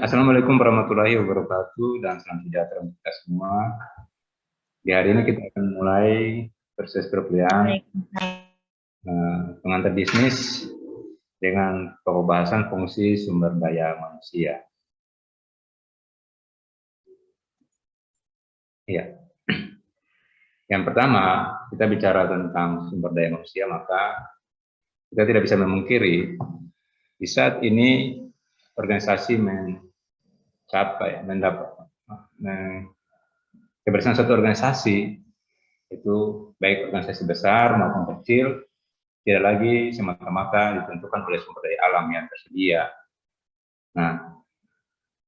Assalamualaikum warahmatullahi wabarakatuh dan salam sejahtera untuk kita semua. Di hari ini kita akan mulai proses perkuliahan pengantar bisnis dengan pembahasan fungsi sumber daya manusia. Ya. Yang pertama, kita bicara tentang sumber daya manusia, maka kita tidak bisa memungkiri di saat ini organisasi keberhasilan satu organisasi itu baik organisasi besar maupun kecil tidak lagi semata-mata ditentukan oleh sumber daya alam yang tersedia. Nah,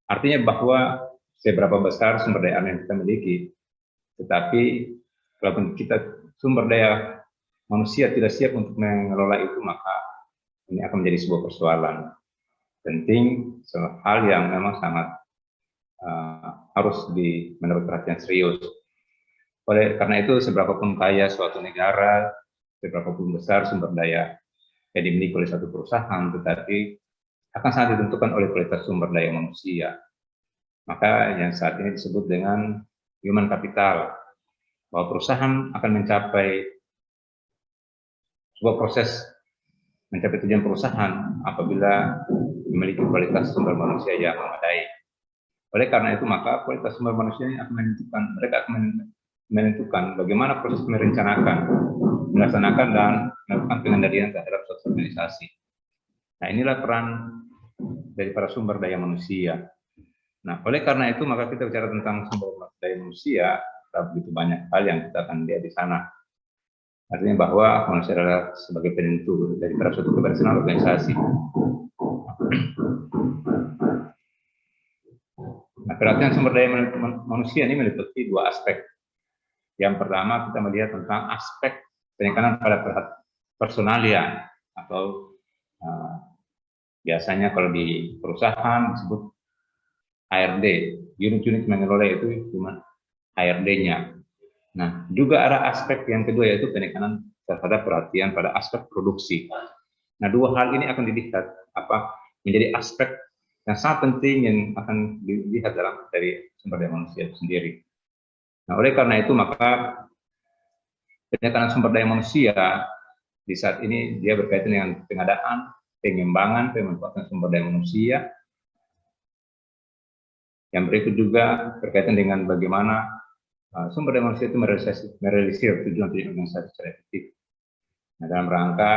artinya bahwa seberapa besar sumber daya alam yang kita miliki, tetapi kalau kita sumber daya manusia tidak siap untuk mengelola itu, maka ini akan menjadi sebuah persoalan penting, hal yang memang sangat harus mendapat perhatian serius. Karena itu, seberapapun kaya suatu negara, seberapapun besar sumber daya yang dimiliki oleh satu perusahaan, tetapi akan sangat ditentukan oleh kualitas sumber daya manusia. Maka yang saat ini disebut dengan human capital, bahwa perusahaan akan mencapai sebuah proses mencapai tujuan perusahaan apabila memiliki kualitas sumber manusia yang memadai. Oleh karena itu, maka kualitas sumber manusia ini akan menentukan bagaimana proses merencanakan, melaksanakan, dan melakukan pengendalian terhadap suatu organisasi. Nah, inilah peran dari para sumber daya manusia. Nah, oleh karena itu, maka kita bicara tentang sumber daya manusia, begitu banyak hal yang kita akan lihat di sana. Artinya bahwa manusia adalah sebagai penentu dari suatu keberhasilan organisasi. Nah, perhatian sumber daya manusia ini meliputi dua aspek. Yang pertama, kita melihat tentang aspek penekanan pada personalia, atau biasanya kalau di perusahaan disebut HRD, unit-unit mengelola itu cuma HRD-nya. Nah, juga ada aspek yang kedua, yaitu penekanan terhadap perhatian pada aspek produksi. Nah, dua hal ini akan dilihat menjadi aspek yang sangat penting yang akan dilihat dari sumber daya manusia itu sendiri. Nah, oleh karena itu, maka penekanan sumber daya manusia di saat ini dia berkaitan dengan pengadaan, pengembangan, pemanfaatan sumber daya manusia. Yang berikut juga berkaitan dengan bagaimana sumber daya manusia itu merealisir tujuan-tujuan organisasi secara efektif. Nah, dalam rangka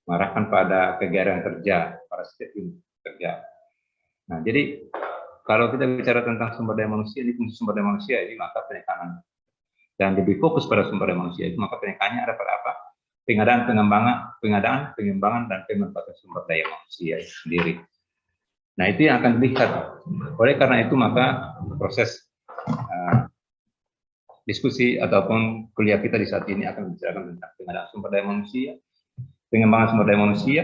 mengarahkan pada kegiatan kerja, pada setiap unit kerja. Nah, jadi kalau kita bicara tentang sumber daya manusia, ini fungsi sumber daya manusia ini, maka penekanan dan lebih fokus pada sumber daya manusia itu, maka penekanannya ada pada apa? Pengadaan, pengembangan, dan pemanfaatan sumber daya manusia itu sendiri. Nah, itu yang akan dilihat. Oleh karena itu, maka proses diskusi ataupun kuliah kita di saat ini akan membicarakan tentang pengadaan sumber daya manusia, pengembangan sumber daya manusia,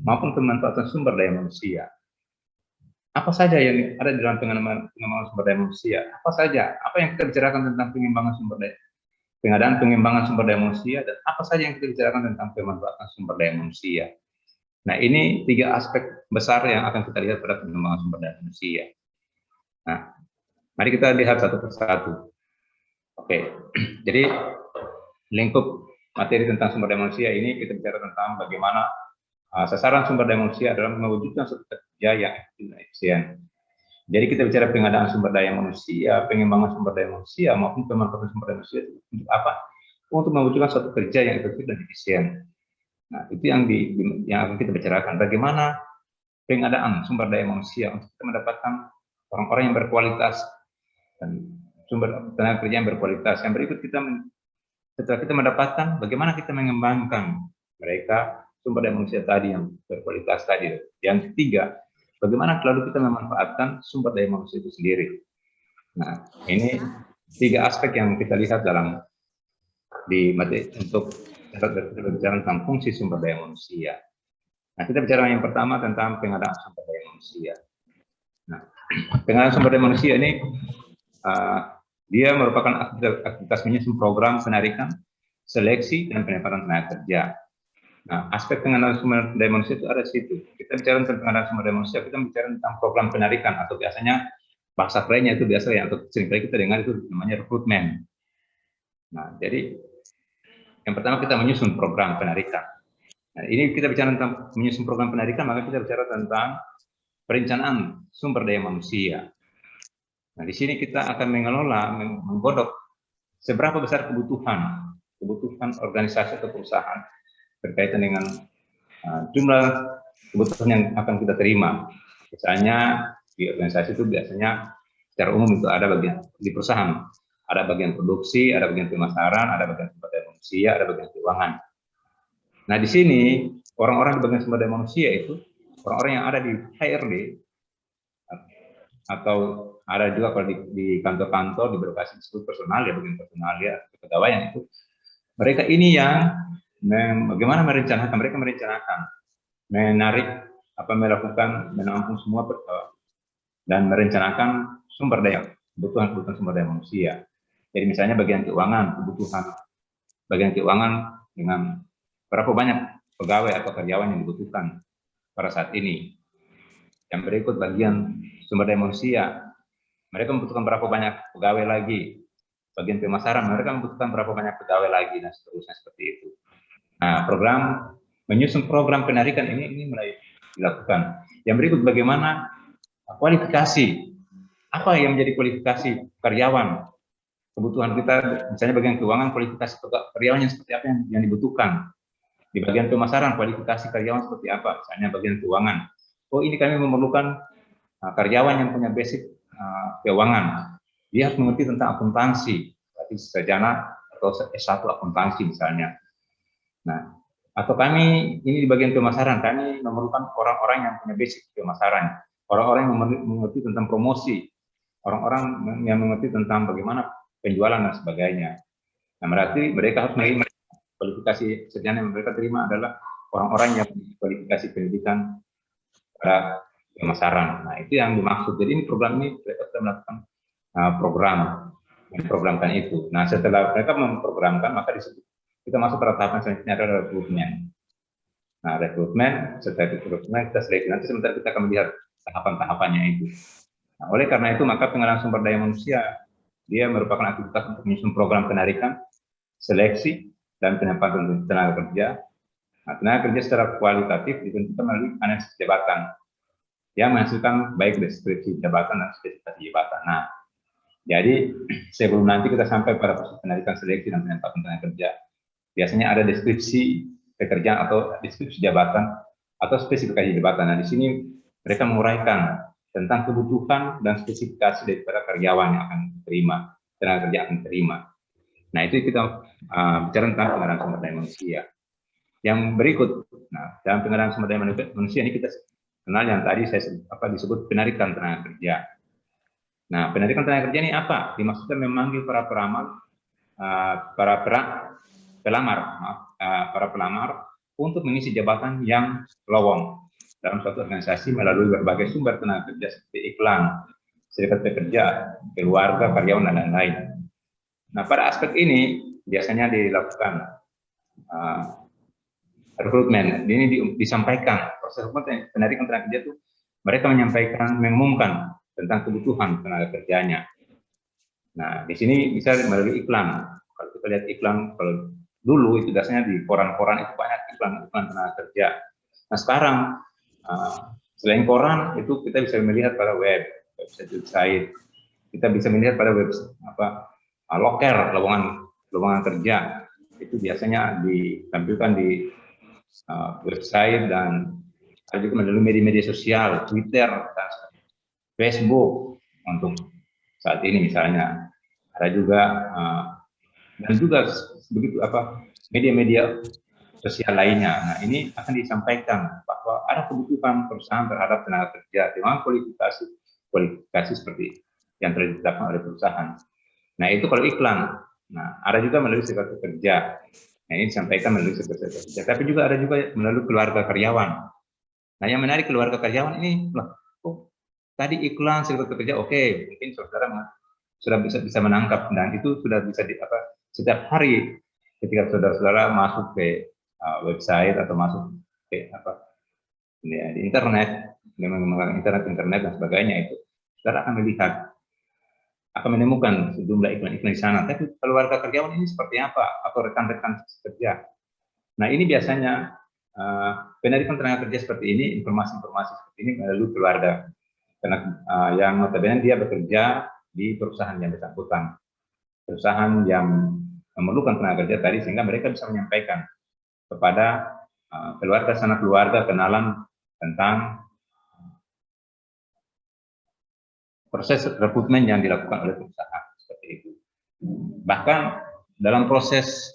maupun pemanfaatan sumber daya manusia. Apa saja yang ada di dalam pengembangan sumber daya manusia? Apa saja? Apa yang kita bicarakan tentang pengembangan sumber daya, pengadaan, pengembangan sumber daya manusia, dan apa saja yang kita bicarakan tentang pemanfaatan sumber daya manusia? Nah, ini tiga aspek besar yang akan kita lihat pada pengembangan sumber daya manusia. Nah, mari kita lihat satu persatu. Oke, jadi lingkup materi tentang sumber daya manusia ini kita bicara tentang bagaimana sasaran sumber daya manusia adalah mewujudkan suatu kerja yang efektif dan efisien. Jadi kita bicara pengadaan sumber daya manusia, pengembangan sumber daya manusia, maupun pemanfaatan sumber daya manusia untuk apa? Untuk mewujudkan suatu kerja yang efektif dan efisien. Nah, itu yang akan kita bicarakan. Bagaimana pengadaan sumber daya manusia untuk kita mendapatkan orang-orang yang berkualitas dan sumber tenaga kerja yang berkualitas. Yang berikut setelah kita mendapatkan, bagaimana kita mengembangkan mereka sumber daya manusia tadi yang berkualitas tadi. Yang ketiga, bagaimana lalu kita memanfaatkan sumber daya manusia itu sendiri. Nah, ini tiga aspek yang kita lihat di materi untuk berbicara tentang fungsi sumber daya manusia. Nah, kita bicara yang pertama tentang pengadaan sumber daya manusia. Nah, pengadaan sumber daya manusia ini dia merupakan aktivitas menyusun program penarikan, seleksi, dan penempatan tenaga kerja. Nah, aspek pengenalan sumber daya manusia itu ada di situ. Kita bicara tentang pengenalan sumber daya manusia, kita bicara tentang program penarikan, atau biasanya bahasa kerennya itu biasa yang seringkali kita dengar itu namanya rekrutmen. Nah, jadi yang pertama kita menyusun program penarikan. Nah, ini kita bicara tentang menyusun program penarikan, maka kita bicara tentang perencanaan sumber daya manusia. Nah, di sini kita akan mengelola, menggodok seberapa besar kebutuhan organisasi atau perusahaan berkaitan dengan jumlah kebutuhan yang akan kita terima. Misalnya di organisasi itu biasanya secara umum itu ada bagian di perusahaan, ada bagian produksi, ada bagian pemasaran, ada bagian sumber daya manusia, ada bagian keuangan. Nah, di sini orang-orang di bagian sumber daya manusia itu orang-orang yang ada di HRD atau ada juga kalau di kantor-kantor di birokrasi disebut personal ya, bagian personal ya, kepegawaian itu. Mereka ini yang bagaimana merencanakan, mereka merencanakan, menarik, melakukan, menampung semua dan merencanakan sumber daya, kebutuhan sumber daya manusia. Jadi misalnya bagian keuangan, kebutuhan bagian keuangan dengan berapa banyak pegawai atau karyawan yang dibutuhkan pada saat ini. Yang berikut bagian sumber daya manusia, mereka membutuhkan berapa banyak pegawai lagi. Bagian pemasaran, mereka membutuhkan berapa banyak pegawai lagi, dan seterusnya seperti itu. Nah, menyusun program penarikan ini mulai dilakukan. Yang berikut bagaimana kualifikasi, apa yang menjadi kualifikasi karyawan, kebutuhan kita, misalnya bagian keuangan, kualifikasi karyawan yang seperti apa yang dibutuhkan. Di bagian pemasaran, kualifikasi karyawan seperti apa, misalnya bagian keuangan. Oh, ini kami memerlukan karyawan yang punya basic keuangan. Dia harus mengerti tentang akuntansi, berarti sarjana atau S1 akuntansi misalnya. Nah, atau kami ini di bagian pemasaran, kami memerlukan orang-orang yang punya basic pemasaran, orang-orang yang mengerti tentang promosi, orang-orang yang mengerti tentang bagaimana penjualan dan sebagainya. Nah, berarti mereka harus menerima kualifikasi sarjana yang mereka terima adalah orang-orang yang memiliki kualifikasi pendidikan pada pemasaran. Nah, itu yang dimaksud. Jadi ini program ini mereka sudah melakukan memprogramkan itu. Nah, setelah mereka memprogramkan, maka disebut kita masuk pada tahapan selanjutnya adalah rekrutmen. Nah, rekrutmen, setelah rekrutmen kita seleksi. Nanti sebentar kita akan melihat tahapan-tahapannya itu. Nah, oleh karena itu, maka pengenalan sumber daya manusia dia merupakan aktivitas untuk menyusun program penarikan, seleksi, dan penempatan tenaga kerja. Nah, tenaga kerja secara kualitatif ditentukan melalui analisis jabatan yang menghasilkan baik deskripsi jabatan dan spesifikasi jabatan. Nah, jadi sebelum nanti kita sampai pada proses penarikan, seleksi, dan penempatan tenaga kerja, biasanya ada deskripsi pekerjaan atau deskripsi jabatan atau spesifikasi jabatan. Nah, di sini mereka menguraikan tentang kebutuhan dan spesifikasi daripada karyawan yang akan diterima, tenaga kerja akan diterima. Nah, itu kita bicara tentang pengenalan sumber daya manusia. Yang berikut, nah, dalam pengenalan sumber daya manusia ini kita kenal yang tadi saya disebut penarikan tenaga kerja. Nah, penarikan tenaga kerja ini apa? Dimaksudkan memanggil para pelamar untuk mengisi jabatan yang lowong dalam suatu organisasi melalui berbagai sumber tenaga kerja seperti iklan, serikat pekerja, keluarga, karyawan, dan lain-lain. Nah, pada aspek ini biasanya dilakukan rekrutmen. Ini disampaikan proses penarikan tenaga kerja itu mereka menyampaikan, mengumumkan tentang kebutuhan tenaga kerjanya. Nah, di sini bisa melalui iklan. Kalau kita lihat iklan, kalau dulu itu biasanya di koran-koran itu banyak iklan tenaga kerja. Nah, sekarang selain koran itu kita bisa melihat pada website. Kita bisa melihat pada loker, lowongan kerja. Itu biasanya ditampilkan di website dan ada juga melalui media media-sosial, Twitter, dan Facebook untuk saat ini misalnya. Ada juga dan juga begitu media-media sosial lainnya. Nah, ini akan disampaikan bahwa ada kebutuhan perusahaan terhadap tenaga kerja dengan kualifikasi seperti yang telah ditetapkan oleh perusahaan. Nah, itu kalau iklan. Nah, ada juga melalui serikat pekerja. Nah, ini disampaikan melalui serikat pekerja. Tapi juga ada juga melalui keluarga karyawan. Nah, yang menarik keluarga karyawan ini, tadi iklan serikat pekerja, oke, mungkin saudara sudah bisa menangkap, dan itu sudah bisa setiap hari ketika saudara-saudara masuk ke website atau masuk ke di internet, menggunakan internet dan sebagainya, itu saudara akan melihat, akan menemukan sejumlah iklan-iklan di sana. Tapi keluarga karyawan ini seperti apa, atau rekan-rekan kerja. Nah, ini biasanya penarikan tenaga kerja seperti ini, informasi-informasi seperti ini melalui keluarga, karena yang notabene dia bekerja di perusahaan yang bersangkutan, perusahaan yang memerlukan tenaga kerja tadi, sehingga mereka bisa menyampaikan kepada keluarga, sanak keluarga, kenalan tentang proses rekrutmen yang dilakukan oleh perusahaan seperti itu. Bahkan dalam proses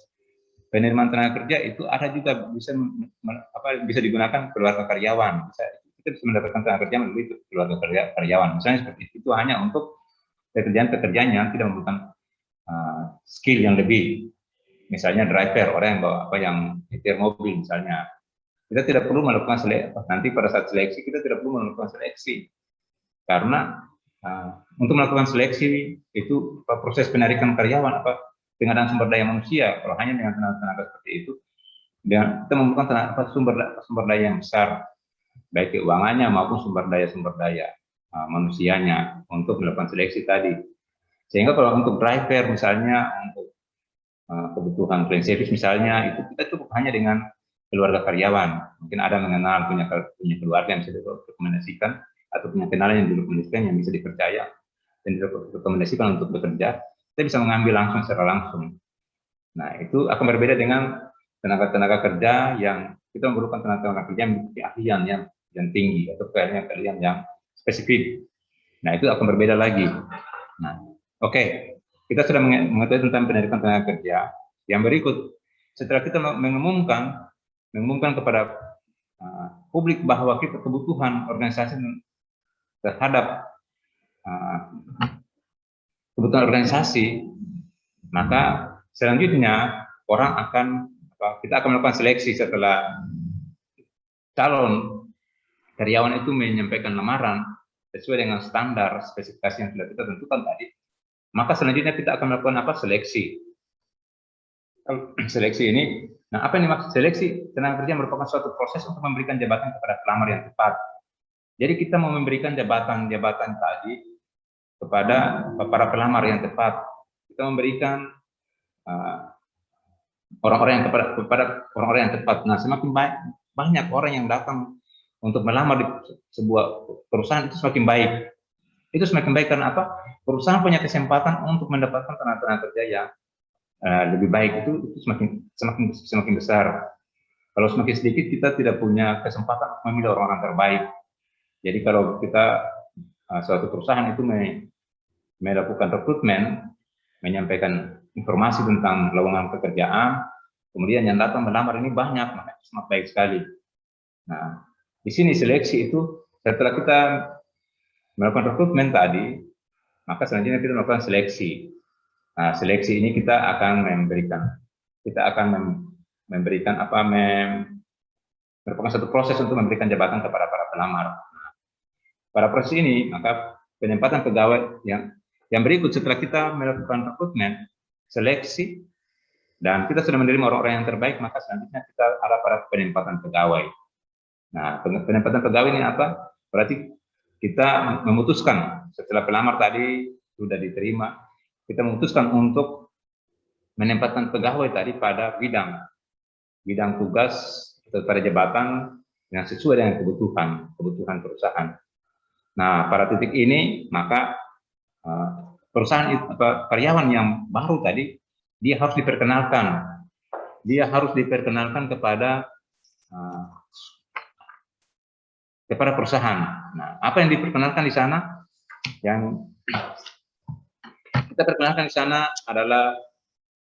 penerimaan tenaga kerja itu ada juga bisa digunakan keluarga karyawan. Kita bisa mendapatkan tenaga kerja melalui keluarga karyawan. Misalnya seperti itu hanya untuk pekerjaan-pekerjaan yang tidak membutuhkan skill yang lebih. Misalnya driver, orang yang bawa yang nyetir mobil misalnya. Kita tidak perlu melakukan seleksi. Nanti pada saat seleksi kita tidak perlu melakukan seleksi, karena untuk melakukan seleksi itu proses penarikan karyawan, pengadaan sumber daya manusia. Kalau hanya dengan tenaga seperti itu, kita membutuhkan sumber daya yang besar, baik keuangannya maupun sumber daya manusianya untuk melakukan seleksi tadi. Sehingga kalau untuk driver misalnya, untuk kebutuhan clean service misalnya, itu kita cukup hanya dengan keluarga karyawan. Mungkin ada mengenal, punya keluarga yang bisa direkomendasikan, atau punya kenalan yang direkomendasikan, yang bisa dipercaya dan direkomendasikan untuk bekerja, kita bisa mengambil langsung secara langsung. Nah, itu akan berbeda dengan tenaga kerja yang kita memerlukan tenaga kerja yang memiliki keahlian yang tinggi, atau keahlian yang spesifik. Nah, itu akan berbeda lagi. Nah, oke. Kita sudah mengetahui tentang penarikan tenaga kerja. Yang berikut, setelah kita mengumumkan kepada publik bahwa kita kebutuhan organisasi terhadap kebutuhan organisasi, maka selanjutnya kita akan melakukan seleksi. Setelah calon karyawan itu menyampaikan lamaran sesuai dengan standar spesifikasi yang sudah kita tentukan tadi, maka selanjutnya kita akan melakukan seleksi. Seleksi ini, apa yang dimaksud seleksi? Tenaga kerja merupakan suatu proses untuk memberikan jabatan kepada pelamar yang tepat. Jadi kita mau memberikan jabatan tadi kepada para pelamar yang tepat. Kita memberikan orang-orang yang tepat. Nah, semakin banyak orang yang datang untuk melamar di sebuah perusahaan, itu semakin baik. Itu semakin baik karena apa? Perusahaan punya kesempatan untuk mendapatkan tenaga kerja yang lebih baik. Itu semakin besar. Kalau semakin sedikit, kita tidak punya kesempatan untuk memilih orang-orang terbaik. Jadi kalau kita suatu perusahaan itu melakukan rekrutmen, menyampaikan informasi tentang lowongan pekerjaan, kemudian yang datang melamar ini banyak, maka sangat baik sekali. Nah, di sini seleksi itu setelah kita melakukan rekrutmen tadi, maka selanjutnya kita melakukan seleksi. Nah, seleksi ini kita akan merupakan satu proses untuk memberikan jabatan kepada para pelamar. Nah, pada proses ini, maka penempatan pegawai yang berikut setelah kita melakukan rekrutmen, seleksi, dan kita sudah menerima orang-orang yang terbaik, maka selanjutnya kita ada pada penempatan pegawai. Nah, penempatan pegawai ini apa? Berarti kita memutuskan setelah pelamar tadi sudah diterima, kita memutuskan untuk menempatkan pegawai tadi pada bidang tugas atau pada jabatan yang sesuai dengan kebutuhan perusahaan. Nah, pada titik ini maka karyawan yang baru tadi dia harus diperkenalkan kepada perusahaan. Nah, apa yang diperkenalkan di sana? Yang kita perkenalkan di sana adalah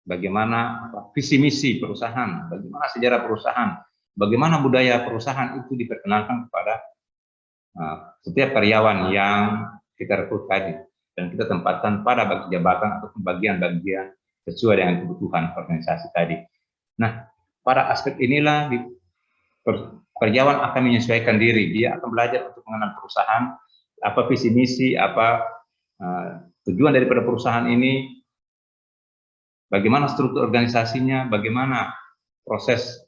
bagaimana visi misi perusahaan, bagaimana sejarah perusahaan, bagaimana budaya perusahaan itu diperkenalkan kepada setiap karyawan yang kita rekrut tadi, dan kita tempatkan pada jabatan atau bagian-bagian sesuai dengan kebutuhan organisasi tadi. Nah, pada aspek inilah karyawan akan menyesuaikan diri, dia akan belajar untuk mengenal perusahaan, apa visi misi, apa tujuan daripada perusahaan ini, bagaimana struktur organisasinya, bagaimana proses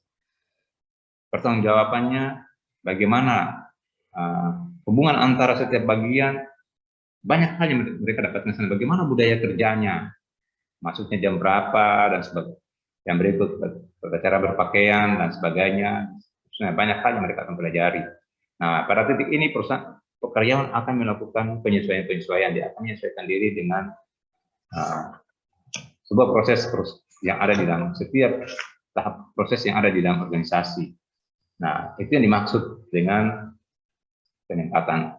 pertanggungjawabannya, bagaimana hubungan antara setiap bagian, banyak hal yang mereka dapatkan sana. Bagaimana budaya kerjanya, masuknya jam berapa dan sebagainya. Yang berikut cara berpakaian dan sebagainya. Banyak hal yang mereka akan pelajari. Nah, pada titik ini karyawan akan melakukan penyesuaian-penyesuaian. Dia akan menyesuaikan diri dengan sebuah proses yang ada di dalam setiap tahap proses yang ada di dalam organisasi. Nah, itu yang dimaksud dengan peningkatan.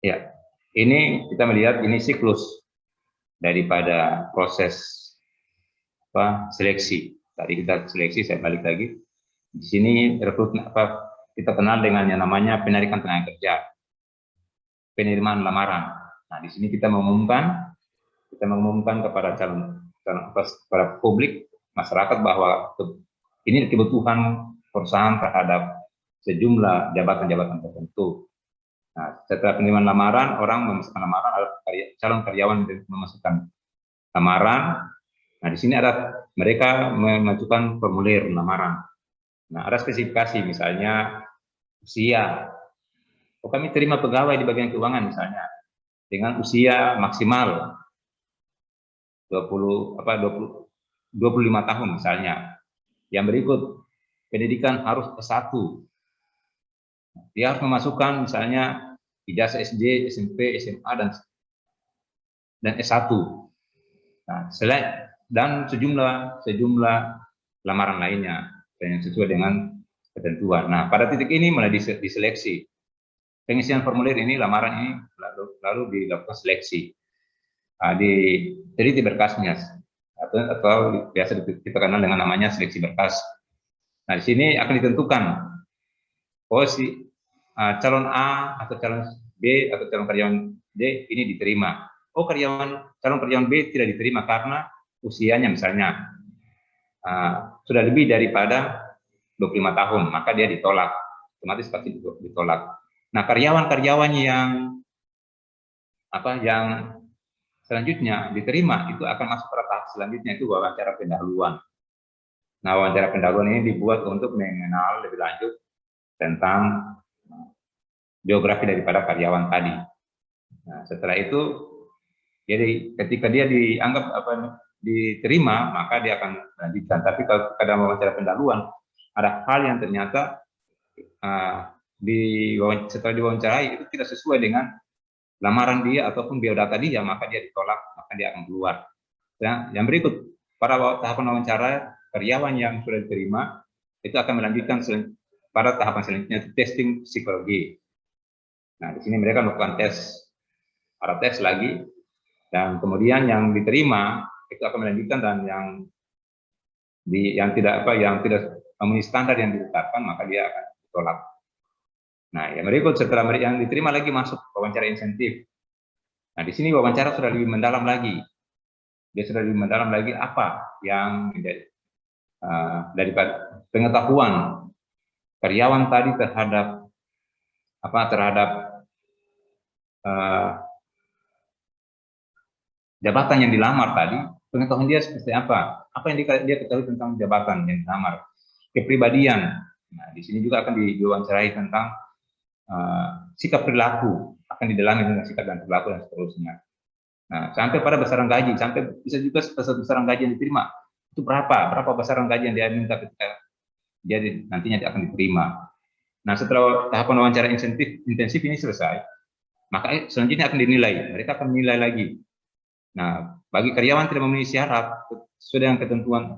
Ya, ini kita melihat ini siklus daripada proses seleksi. Tadi kita seleksi, saya balik lagi. Di sini rekrutmen kita kenal dengan yang namanya penarikan tenaga kerja, penerimaan lamaran. Nah, di sini kita mengumumkan kepada kepada publik, masyarakat bahwa ini kebutuhan perusahaan terhadap sejumlah jabatan-jabatan tertentu. Nah, setelah penerimaan lamaran, orang memasukkan lamaran, calon karyawan memasukkan lamaran. Nah, di sini ada mereka mengajukan formulir lamaran. Nah, ada spesifikasi, misalnya usia. Kami terima pegawai di bagian keuangan misalnya dengan usia maksimal 25 tahun misalnya. Yang berikut, pendidikan harus S1. Dia harus memasukkan misalnya ijazah SD, SMP, SMA dan S1. Nah, dan sejumlah lamaran lainnya yang sesuai dengan ketentuan. Nah, pada titik ini mulai diseleksi. Pengisian formulir ini, lamaran ini lalu dilakukan seleksi. Diteliti berkasnya atau biasa kita kenal dengan namanya seleksi berkas. Nah, di sini akan ditentukan posisi calon A atau calon B atau calon karyawan D ini diterima. Calon karyawan B tidak diterima karena usianya misalnya sudah lebih daripada 25 tahun, maka dia ditolak, otomatis pasti ditolak. Nah, karyawan-karyawan yang selanjutnya diterima itu akan masuk pada tahap selanjutnya, itu wawancara pendahuluan. Nah, wawancara pendahuluan ini dibuat untuk mengenal lebih lanjut tentang biografi daripada karyawan tadi. Nah, setelah itu, jadi ketika dia dianggap diterima, maka dia akan melanjutkan. Tapi kalau pada wawancara pendahuluan, ada hal yang ternyata setelah diwawancarai itu tidak sesuai dengan lamaran dia ataupun biodata dia, maka dia ditolak, maka dia akan keluar. Ya, yang berikut, pada tahapan wawancara, karyawan yang sudah diterima itu akan melanjutkan pada tahapan selanjutnya, testing psikologi. Nah, di sini mereka melakukan ada tes lagi, dan kemudian yang diterima itu akan melanjutkan, dan yang tidak memenuhi standar yang ditetapkan, maka dia akan ditolak. Nah, yang berikut, setelah yang diterima lagi masuk wawancara insentif. Nah, di sini wawancara sudah lebih mendalam lagi. Dia sudah lebih mendalam lagi apa yang menjadi daripada pengetahuan karyawan tadi terhadap jabatan yang dilamar tadi, pengetahuan dia seperti apa yang dia ketahui tentang jabatan yang dilamar, kepribadian. Nah, di sini juga akan diwawancarai tentang sikap perilaku, akan didalami tentang sikap dan perilaku dan seterusnya. Nah, sampai pada besaran gaji, sampai bisa juga besaran gaji yang diterima itu berapa besaran gaji yang dia minta ketika jadi nantinya dia akan diterima. Nah, setelah tahapan wawancara intensif ini selesai, maka selanjutnya akan dinilai. Mereka akan menilai lagi. Nah, bagi karyawan tidak memenuhi syarat sesuai dengan ketentuan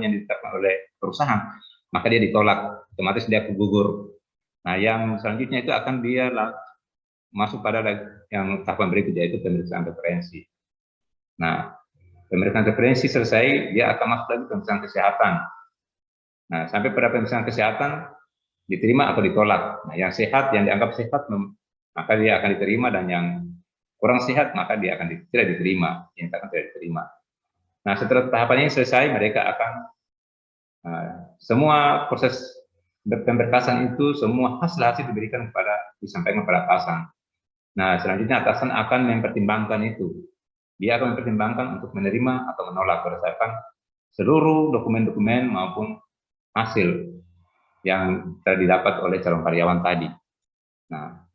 yang ditetapkan oleh perusahaan, maka dia ditolak, otomatis dia gugur. Nah, yang selanjutnya itu akan dia masuk pada yang tahapan berikutnya, yaitu pemeriksaan referensi. Nah, pemeriksaan referensi selesai, dia akan masuk lagi pemeriksaan kesehatan. Nah, sampai pada pemeriksaan kesehatan diterima atau ditolak. Nah, yang sehat, yang dianggap sehat, maka dia akan diterima, dan yang kurang sehat, maka dia akan tidak diterima, yang akan tidak diterima. Nah, setelah tahapan ini selesai, mereka akan semua proses pemberkasan itu, semua hasil disampaikan kepada atasan. Nah, selanjutnya atasan akan mempertimbangkan itu. Dia akan mempertimbangkan untuk menerima atau menolak berdasarkan seluruh dokumen-dokumen maupun hasil yang telah didapat oleh calon karyawan tadi. Nah,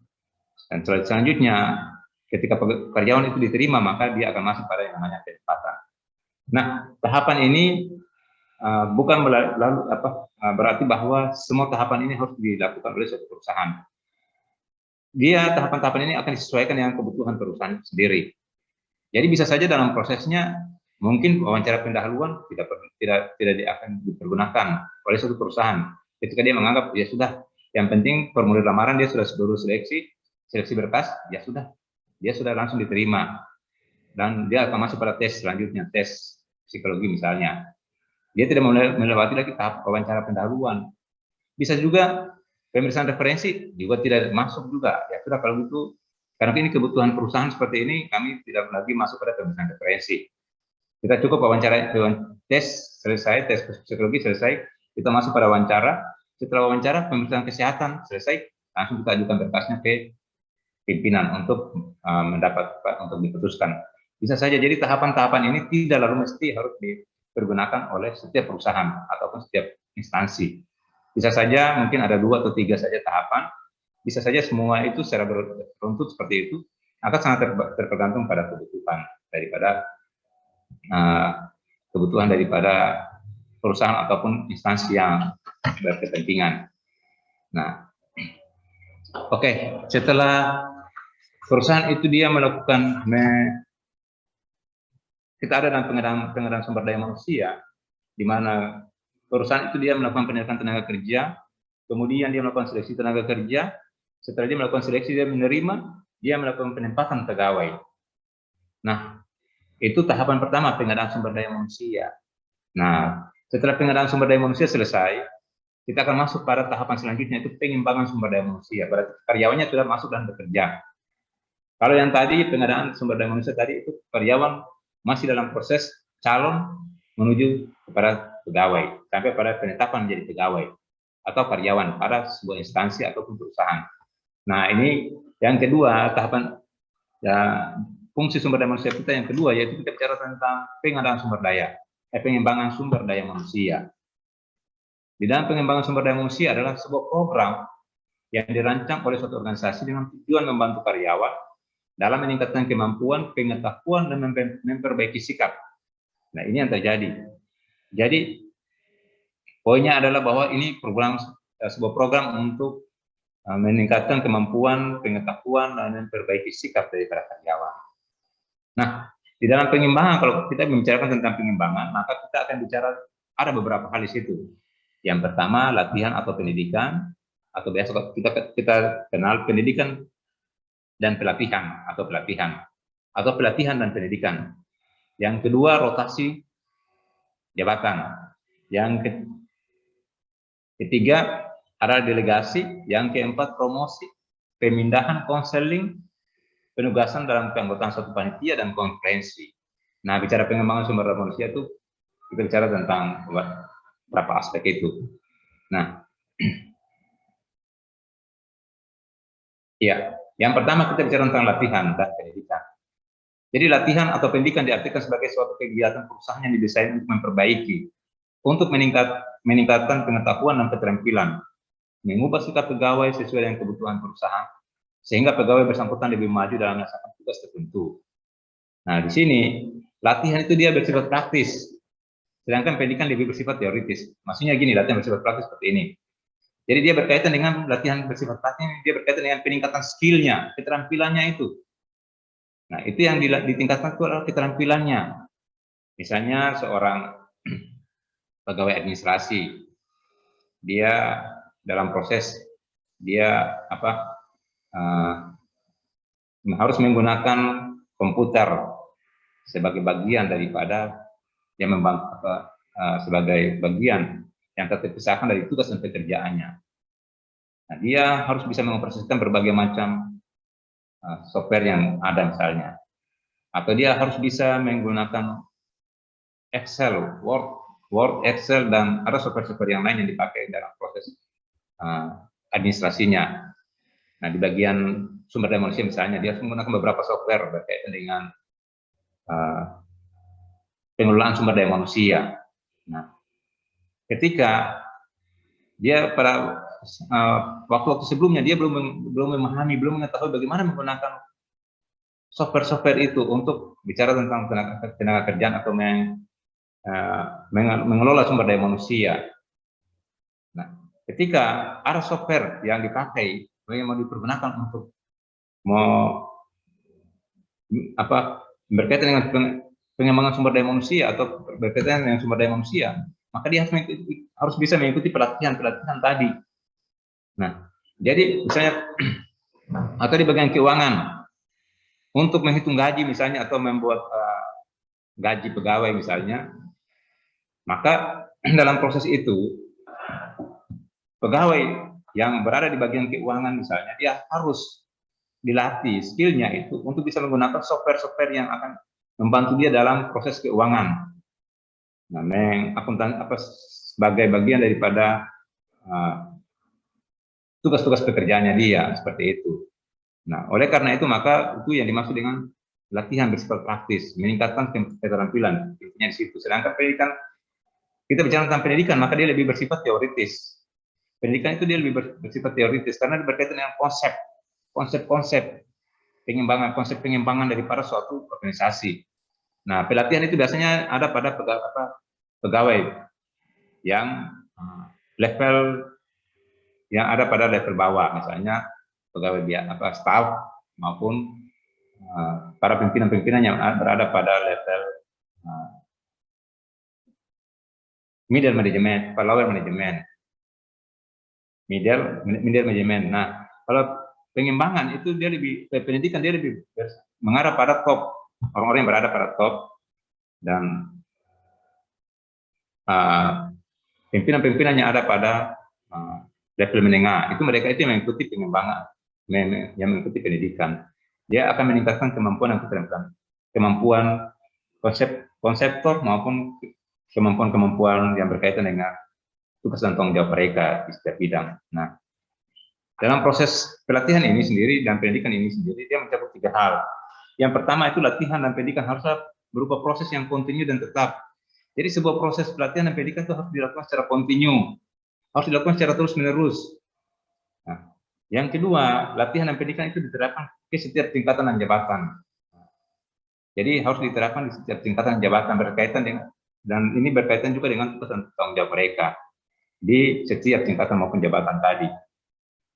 dan selanjutnya ketika karyawan itu diterima, maka dia akan masuk pada yang namanya penempatan. Nah, tahapan ini bukan berarti bahwa semua tahapan ini harus dilakukan oleh suatu perusahaan. Tahapan-tahapan ini akan disesuaikan dengan kebutuhan perusahaan sendiri. Jadi bisa saja dalam prosesnya mungkin wawancara pendahuluan tidak akan dipergunakan oleh suatu perusahaan. Ketika dia menganggap ya sudah, yang penting formulir lamaran dia sudah seluruh seleksi berkas, ya sudah, dia sudah langsung diterima dan dia akan masuk pada tes selanjutnya, tes psikologi misalnya. Dia tidak melewati lagi tahap wawancara pendahuluan. Bisa juga pemeriksaan referensi juga tidak masuk juga. Ya sudah, kalau gitu, karena ini kebutuhan perusahaan seperti ini, kami tidak lagi masuk pada pemeriksaan referensi. Kita cukup wawancara, tes selesai, tes psikologi selesai, kita masuk pada wawancara. Setelah wawancara, pemeriksaan kesehatan selesai, langsung kita ajukan berkasnya ke pimpinan untuk untuk diputuskan. Bisa saja, jadi tahapan-tahapan ini tidak lalu mesti harus dipergunakan oleh setiap perusahaan ataupun setiap instansi. Bisa saja mungkin ada 2 atau 3 saja tahapan, bisa saja semua itu secara beruntut seperti itu, akan sangat tergantung pada kebutuhan daripada perusahaan ataupun instansi yang berkepentingan. Nah, oke, setelah perusahaan itu dia melakukan, kita ada dalam pengadaan sumber daya manusia, di mana perusahaan itu dia melakukan penyerapan tenaga kerja, kemudian dia melakukan seleksi tenaga kerja, setelah dia melakukan seleksi, dia menerima, dia melakukan penempatan pegawai. Nah, itu tahapan pertama, pengadaan sumber daya manusia. Nah, setelah pengadaan sumber daya manusia selesai, kita akan masuk pada tahapan selanjutnya, itu pengembangan sumber daya manusia. Berarti karyawannya sudah masuk dan bekerja. Kalau yang tadi pengadaan sumber daya manusia tadi itu karyawan masih dalam proses calon menuju kepada pegawai, sampai pada penetapan menjadi pegawai atau karyawan pada sebuah instansi ataupun perusahaan. Nah, ini yang kedua, tahapan fungsi sumber daya manusia kita yang kedua, yaitu kita bicara tentang pengadaan sumber daya, pengembangan sumber daya manusia. Di dalam pengembangan sumber daya manusia adalah sebuah program yang dirancang oleh suatu organisasi dengan tujuan membantu karyawan dalam meningkatkan kemampuan, pengetahuan, dan memperbaiki sikap. Nah, ini yang terjadi. Jadi, poinnya adalah bahwa ini sebuah program untuk meningkatkan kemampuan, pengetahuan, dan memperbaiki sikap dari para karyawan. Nah, di dalam pengembangan, kalau kita membicarakan tentang pengembangan, maka kita akan bicara ada beberapa hal di situ. Yang pertama, latihan atau pendidikan, atau biasa kita kenal pendidikan dan pelatihan dan pendidikan. Yang kedua, rotasi jabatan. Yang ketiga adalah delegasi. Yang keempat, promosi, pemindahan, konseling, penugasan dalam keanggotaan suatu panitia, dan konferensi. Nah, bicara pengembangan sumber daya manusia itu kita bicara tentang beberapa aspek itu. Nah, ya, yang pertama kita bicara tentang latihan dan pendidikan. Jadi latihan atau pendidikan diartikan sebagai suatu kegiatan perusahaan yang didesain untuk memperbaiki, untuk meningkatkan pengetahuan dan keterampilan, mengubah sikap pegawai sesuai dengan kebutuhan perusahaan, sehingga pegawai bersangkutan lebih maju dalam melaksanakan tugas tertentu. Nah, di sini latihan itu dia bersifat praktis, sedangkan pendidikan lebih bersifat teoritis. Maksudnya gini, latihan bersifat praktis seperti ini. Jadi dia berkaitan dengan latihan bersifat praktis, dia berkaitan dengan peningkatan skillnya, keterampilannya itu. Nah, itu yang ditingkatkan itu adalah keterampilannya. Misalnya seorang pegawai administrasi, dia dalam proses dia harus menggunakan komputer sebagai bagian daripada yang sebagai bagian yang terpisahkan dari tugas dan pekerjaannya. Nah, dia harus bisa mengoperasikan berbagai macam software yang ada misalnya, atau dia harus bisa menggunakan Excel, Word, Excel, dan ada software-software yang lain yang dipakai dalam proses administrasinya. Nah, di bagian sumber daya manusia misalnya, dia harus menggunakan beberapa software berkaitan dengan pengelolaan sumber daya manusia. Nah, ketika dia pada waktu-waktu sebelumnya dia belum memahami, belum mengetahui bagaimana menggunakan software itu untuk bicara tentang tenaga kerjaan atau mengelola sumber daya manusia. Nah, ketika ada software yang dipakai yang mau dipergunakan untuk berkaitan dengan pengembangan sumber daya manusia atau berkaitan dengan sumber daya manusia, maka dia harus bisa mengikuti pelatihan tadi. Nah, jadi misalnya atau di bagian keuangan untuk menghitung gaji misalnya atau membuat gaji pegawai misalnya, maka dalam proses itu pegawai yang berada di bagian keuangan misalnya dia harus dilatih skillnya itu untuk bisa menggunakan software yang akan membantu dia dalam proses keuangan. Nah, sebagai bagian daripada tugas-tugas pekerjaannya dia seperti itu. Nah, oleh karena itu maka itu yang dimaksud dengan latihan bersifat praktis, meningkatkan keterampilan intinya di situ. Sedangkan pendidikan, kita bicara tentang pendidikan, maka dia lebih bersifat teoritis. Pendidikan itu dia lebih bersifat teoritis karena berkaitan dengan konsep pengembangan daripada suatu organisasi. Nah, pelatihan itu biasanya ada pada pegawai yang level yang ada pada level bawah, misalnya pegawai staf maupun para pimpinan yang berada pada level middle management, lower management, middle management. Nah, kalau pengembangan itu dia pendidikan dia lebih mengarah pada top, orang-orang yang berada pada top, dan pimpinan-pimpinan yang ada pada level menengah, itu mereka itu yang mengikuti pengembangan, yang mengikuti pendidikan. Dia akan meningkatkan kemampuan dan keterampilan, kemampuan konseptor maupun kemampuan yang berkaitan dengan tugas dan tanggung jawab mereka di setiap bidang. Nah, dalam proses pelatihan ini sendiri dan pendidikan ini sendiri, dia mencakup 3 hal. Yang pertama itu latihan dan pendidikan harus berupa proses yang kontinu dan tetap. Jadi sebuah proses pelatihan dan pendidikan itu harus dilakukan secara kontinu, harus dilakukan secara terus-menerus. Nah, yang kedua, latihan dan pendidikan itu diterapkan ke setiap tingkatan dan jabatan. Jadi harus diterapkan di setiap tingkatan jabatan berkaitan dengan, dan ini berkaitan juga dengan tugas dan tanggung jawab mereka di setiap tingkatan maupun jabatan tadi.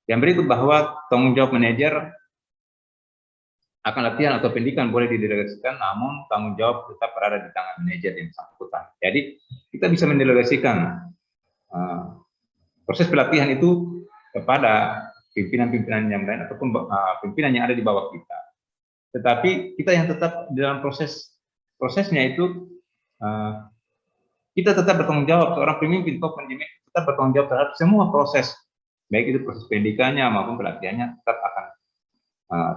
Yang berikut bahwa tanggung jawab manajer akan latihan atau pendidikan boleh didelegasikan, namun tanggung jawab tetap berada di tangan manajer yang bersangkutan. Jadi kita bisa mendelegasikan proses pelatihan itu kepada pimpinan-pimpinan yang lain ataupun pimpinan yang ada di bawah kita. Tetapi kita yang tetap dalam prosesnya itu kita tetap bertanggung jawab, seorang pemimpin top manajemen tetap bertanggung jawab terhadap semua proses, baik itu proses pendidikannya maupun pelatihannya, tetap akan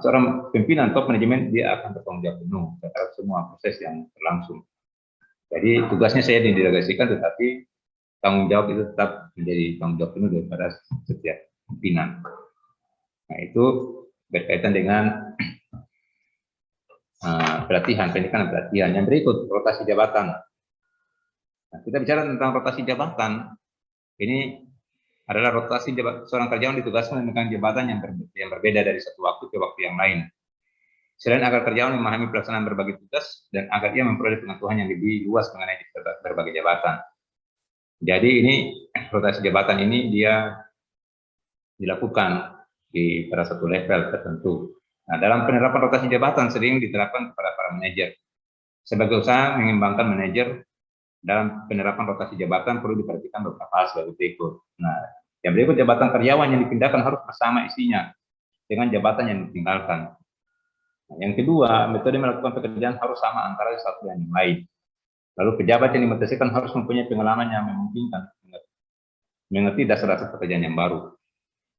seorang pimpinan top manajemen dia akan bertanggung jawab penuh terhadap semua proses yang berlangsung. Jadi tugasnya saya didelegasikan, tetapi tanggung jawab itu tetap menjadi tanggung jawab penuh daripada setiap pimpinan. Nah, itu berkaitan dengan pelatihan, pendidikan dan pelatihan. Yang berikut, rotasi jabatan. Nah, kita bicara tentang rotasi jabatan, ini adalah rotasi seorang karyawan ditugaskan dengan jabatan yang berbeda dari satu waktu ke waktu yang lain. Selain agar karyawan memahami pelaksanaan berbagai tugas dan agar ia memperoleh pengetahuan yang lebih luas mengenai berbagai jabatan. Jadi ini rotasi jabatan ini dia dilakukan pada satu level tertentu. Nah, dalam penerapan rotasi jabatan sering diterapkan kepada para manajer. Sebagai usaha mengembangkan manajer, dalam penerapan rotasi jabatan perlu diperhatikan beberapa hal sebagai berikut. Nah, yang berikut, jabatan karyawan yang dipindahkan harus bersama isinya dengan jabatan yang ditinggalkan. Nah, yang kedua, metode melakukan pekerjaan harus sama antara satu dan yang lain. Lalu pejabat yang dimutasikan harus mempunyai pengalaman yang memungkinkan mengerti dasar-dasar pekerjaan yang baru.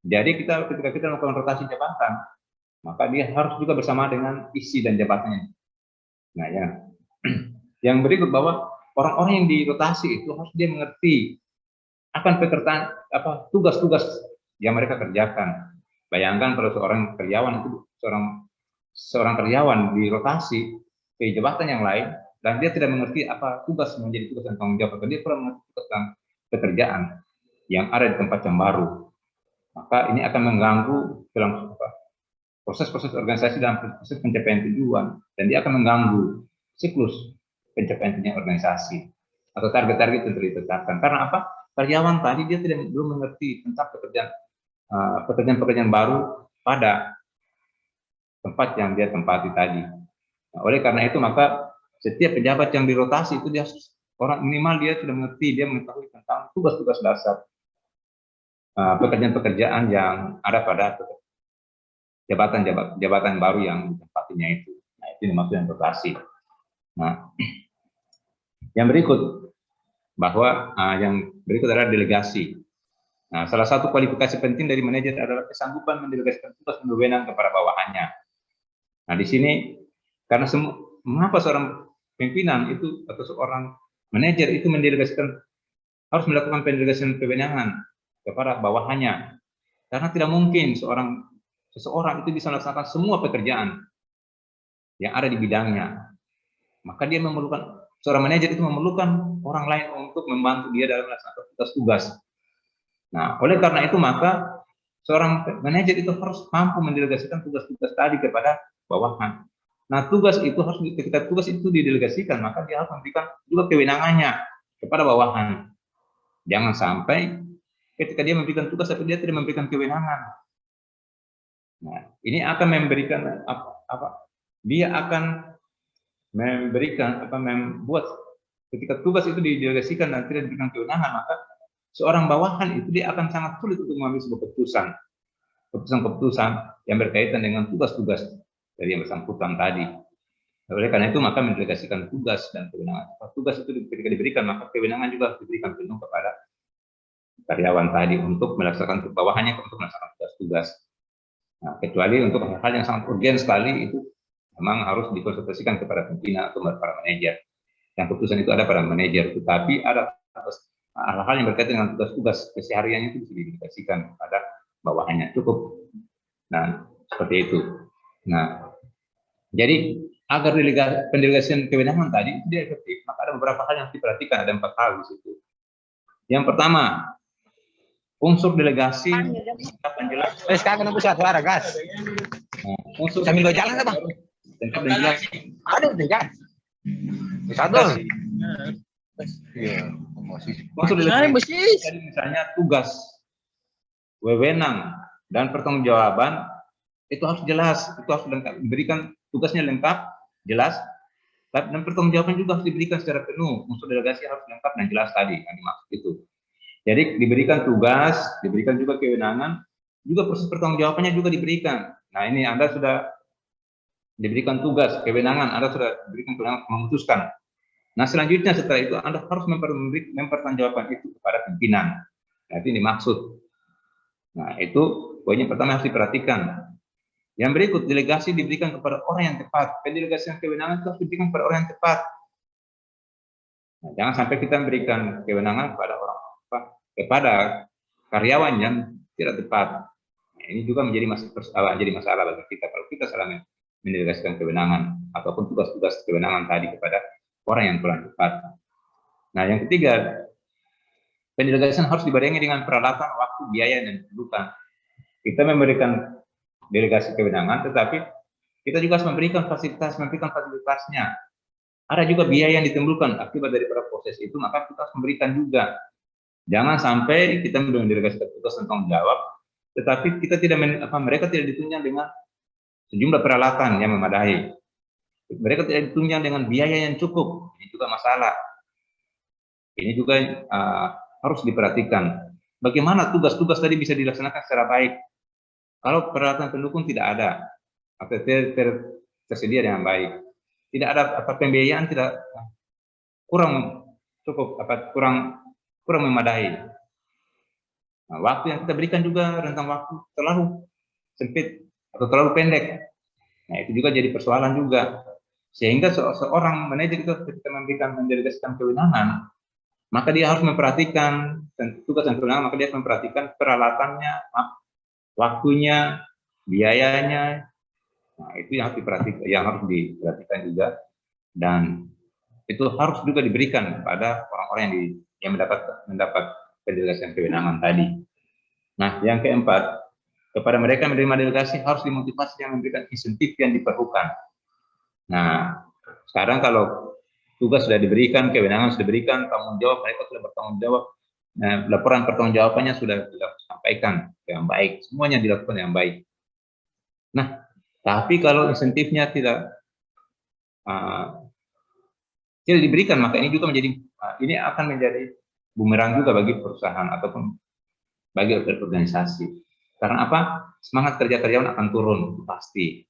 Jadi ketika kita melakukan rotasi jabatan, maka dia harus juga bersama dengan isi dan jabatannya. Nah, yang berikut bahwa orang-orang yang dirotasi itu harus dia mengerti akan pekerjaan tugas-tugas yang mereka kerjakan. Bayangkan kalau seorang karyawan itu seorang karyawan dirotasi, ke jabatan yang lain, dan dia tidak mengerti apa tugas menjadi tugas dan tanggung jawab, atau dia kurang mengerti tugas dan pekerjaan yang ada di tempat yang baru, maka ini akan mengganggu dalam proses-proses organisasi dan proses pencapaian tujuan, dan dia akan mengganggu siklus pencapaian tujuan organisasi atau target-target yang telah ditetapkan. Karena apa? Karyawan tadi dia belum mengerti tentang pekerjaan-pekerjaan baru pada tempat yang dia tempati tadi. Nah, oleh karena itu maka setiap pejabat yang dirotasi itu dia orang minimal dia sudah mengerti, dia mengetahui tentang tugas-tugas dasar pekerjaan-pekerjaan yang ada pada jabatan baru yang ditempatinya itu. Nah, itu dimaksud yang rotasi. Nah, yang berikut yang berikut adalah delegasi. Nah, salah satu kualifikasi penting dari manajer adalah kesanggupan mendelegasikan tugas dan wewenang kepada bawahannya. Nah, di sini karena mengapa seorang pimpinan itu atau seorang manajer itu harus melakukan pendelegasian kewenangan kepada bawahannya? Karena tidak mungkin seseorang itu bisa melaksanakan semua pekerjaan yang ada di bidangnya. Maka dia seorang manajer itu memerlukan orang lain untuk membantu dia dalam melaksanakan tugas-tugas. Nah, oleh karena itu maka seorang manajer itu harus mampu mendelegasikan tugas-tugas tadi kepada bawahan. Nah, ketika tugas itu didelegasikan, maka dia harus memberikan juga kewenangannya kepada bawahan. Jangan sampai ketika dia memberikan tugas tapi dia tidak memberikan kewenangan. Nah, ini akan memberikan dia akan membuat ketika tugas itu didelegasikan dan tidak diberikan kewenangan, maka seorang bawahan itu dia akan sangat sulit untuk mengambil sebuah keputusan yang berkaitan dengan tugas-tugas dari yang bersangkutan tadi. Oleh karena itu maka mendelegasikan tugas dan kewenangan. Tugas itu ketika diberikan, maka kewenangan juga harus diberikan penuh kepada karyawan tadi untuk melaksanakan bawahannya untuk melaksanakan tugas-tugas. Nah, kecuali untuk hal-hal yang sangat urgent sekali itu memang harus dikonsultasikan kepada pimpinan atau para manajer. Yang keputusan itu ada pada manajer, tetapi ada hal-hal yang berkaitan dengan tugas-tugas kesehariannya itu bisa didelegasikan kepada bawahannya, cukup. Nah, seperti itu. Nah, jadi agar pendelegasian kewenangan tadi itu dia efektif, maka ada beberapa hal yang harus diperhatikan, ada 4 hal di situ. Yang pertama, unsur delegasi penjelas. Sekarang nunggu suara gas. Unsur sambil jalan apa? lengkap dan jelas. Aduh, gas. Satu. Iya, Unsur delegasi tadi misalnya tugas, wewenang, dan pertanggungjawaban itu harus jelas, itu harus lengkap, diberikan tugasnya lengkap, jelas, dan pertanggungjawaban juga harus diberikan secara penuh. Unsur delegasi harus lengkap dan jelas tadi yang dimaksud itu. Jadi diberikan tugas, diberikan juga kewenangan, juga proses pertanggungjawabannya juga diberikan. Nah, ini Anda sudah diberikan tugas, kewenangan, Anda sudah diberikan kewenangan memutuskan. Nah, selanjutnya setelah itu Anda harus mempertanggungjawabkan itu kepada pimpinan. Nah, itu dimaksud. Nah, itu poin yang pertama harus diperhatikan. Yang berikut, delegasi diberikan kepada orang yang tepat. Pendelegasian kewenangan itu harus diberikan kepada orang yang tepat. Nah, jangan sampai kita memberikan kewenangan kepada karyawan yang tidak tepat. Nah, ini juga menjadi masalah bagi kita kalau kita salah mendelegasikan kewenangan ataupun tugas-tugas kewenangan tadi kepada orang yang kurang tepat. Nah, yang ketiga, pendelegasian harus dibarengi dengan peralatan, waktu, biaya, dan kedudukan. Kita memberikan delegasi kewenangan, tetapi kita juga harus memberikan fasilitasnya. Ada juga biaya yang ditimbulkan akibat dari proses itu, maka kita harus memberikan juga. Jangan sampai kita mendelegasikan tugas dan tanggung jawab, tetapi mereka tidak ditunjang dengan sejumlah peralatan yang memadai. Mereka tidak ditunjang dengan biaya yang cukup. Ini juga masalah. Ini juga harus diperhatikan. Bagaimana tugas-tugas tadi bisa dilaksanakan secara baik kalau peralatan pendukung tidak ada atau tersedia dengan baik. Tidak ada pembiayaan, tidak kurang cukup, kurang memadai. Nah, waktu yang kita berikan juga rentang waktu terlalu sempit atau terlalu pendek. Nah, itu juga jadi persoalan juga. Sehingga seorang manajer itu ketika mendelegasikan kewenangan, maka dia harus memperhatikan tugas dan kewenangan, maka dia harus memperhatikan peralatannya, waktunya, biayanya. Nah, itu yang harus diperhatikan juga dan itu harus juga diberikan kepada orang-orang yang mendapat pendelegasian kewenangan tadi. Nah, yang keempat, kepada mereka menerima delegasi harus dimotivasi yang memberikan insentif yang diperlukan. Nah, sekarang kalau tugas sudah diberikan, kewenangan sudah diberikan, tanggung jawab mereka sudah bertanggung jawab, nah, laporan pertanggungjawabannya sudah disampaikan dengan baik, semuanya dilakukan dengan baik. Nah, tapi kalau insentifnya tidak diberikan, maka ini juga menjadi ini akan menjadi bumerang juga bagi perusahaan ataupun bagi organisasi. Karena apa? Semangat kerja karyawan akan turun pasti.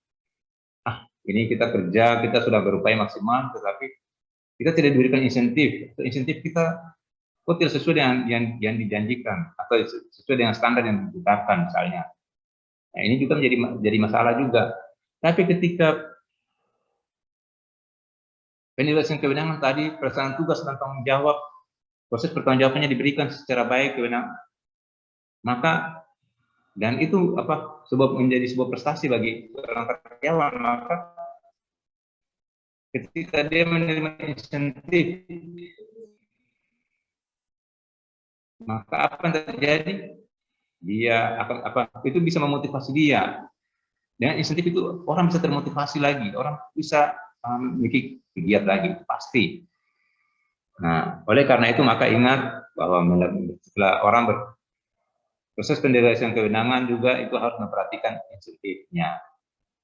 Ini kita kerja, kita sudah berupaya maksimal, tetapi kita tidak diberikan insentif. Insentif kita tidak sesuai dengan yang dijanjikan atau sesuai dengan standar yang ditetapkan misalnya. Nah, ini juga menjadi masalah juga. Tapi ketika penjelasan kewenangan tadi, pelaksanaan tugas dan tanggung jawab, proses pertanggungjawabannya diberikan secara baik kewenangan, maka dan itu menjadi sebuah prestasi bagi seorang karyawan, maka ketika dia menerima insentif, maka apa yang terjadi? Dia akan itu bisa memotivasi dia. Dengan insentif itu orang bisa termotivasi lagi, orang bisa memiliki giat lagi, pasti. Nah, oleh karena itu maka ingat bahwa setelah orang proses pendelegasian kewenangan juga itu harus memperhatikan insentifnya,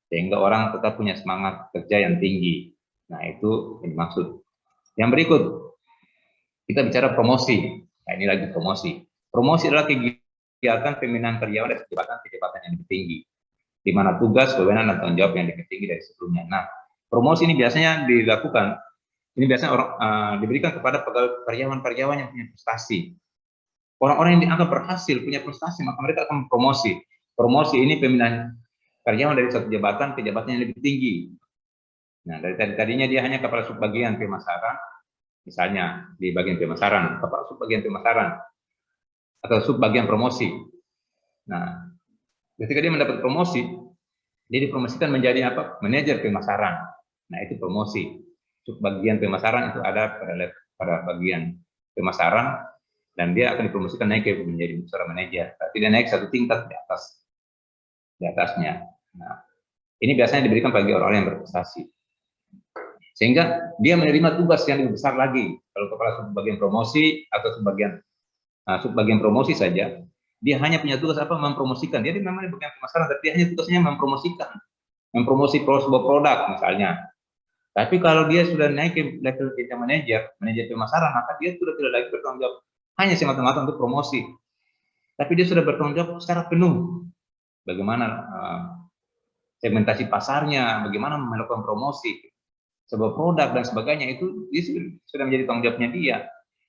sehingga orang tetap punya semangat kerja yang tinggi. Nah, itu yang dimaksud. Yang berikut, kita bicara promosi. Nah, ini lagi promosi. Promosi adalah kegiatan pemindahan karyawan dari jabatan ke jabatan yang lebih tinggi, di mana tugas, kewenangan, dan tanggung jawab yang lebih tinggi dari sebelumnya. Nah, promosi ini biasanya dilakukan, ini biasanya diberikan kepada karyawan-karyawan yang punya prestasi. Orang-orang yang dianggap berhasil, punya prestasi, maka mereka akan promosi. Promosi ini pemindahan karyawan dari satu jabatan ke jabatan yang lebih tinggi. Nah, dari tadinya dia hanya kepala subbagian pemasaran, misalnya di bagian pemasaran, kepala subbagian pemasaran, atau subbagian promosi. Nah, ketika dia mendapat promosi, dia dipromosikan menjadi apa? Manajer pemasaran. Nah, itu promosi. Subbagian pemasaran itu ada pada bagian pemasaran, dan dia akan dipromosikan naik menjadi seorang manajer. Tapi dia naik satu tingkat di atasnya. Nah, ini biasanya diberikan bagi orang-orang yang berprestasi, sehingga dia menerima tugas yang lebih besar lagi. Kalau kepala subbagian promosi atau subbagian promosi saja, dia hanya punya tugas mempromosikan. Dia memang bagian pemasaran, tapi hanya tugasnya mempromosikan, mempromosi sebuah produk misalnya. Tapi kalau dia sudah naik ke level manajer pemasaran, maka dia sudah tidak lagi bertanggung jawab hanya semata-mata untuk promosi, tapi dia sudah bertanggung jawab secara penuh. Bagaimana segmentasi pasarnya, bagaimana melakukan promosi sebuah produk dan sebagainya, itu sudah menjadi tanggung jawabnya dia.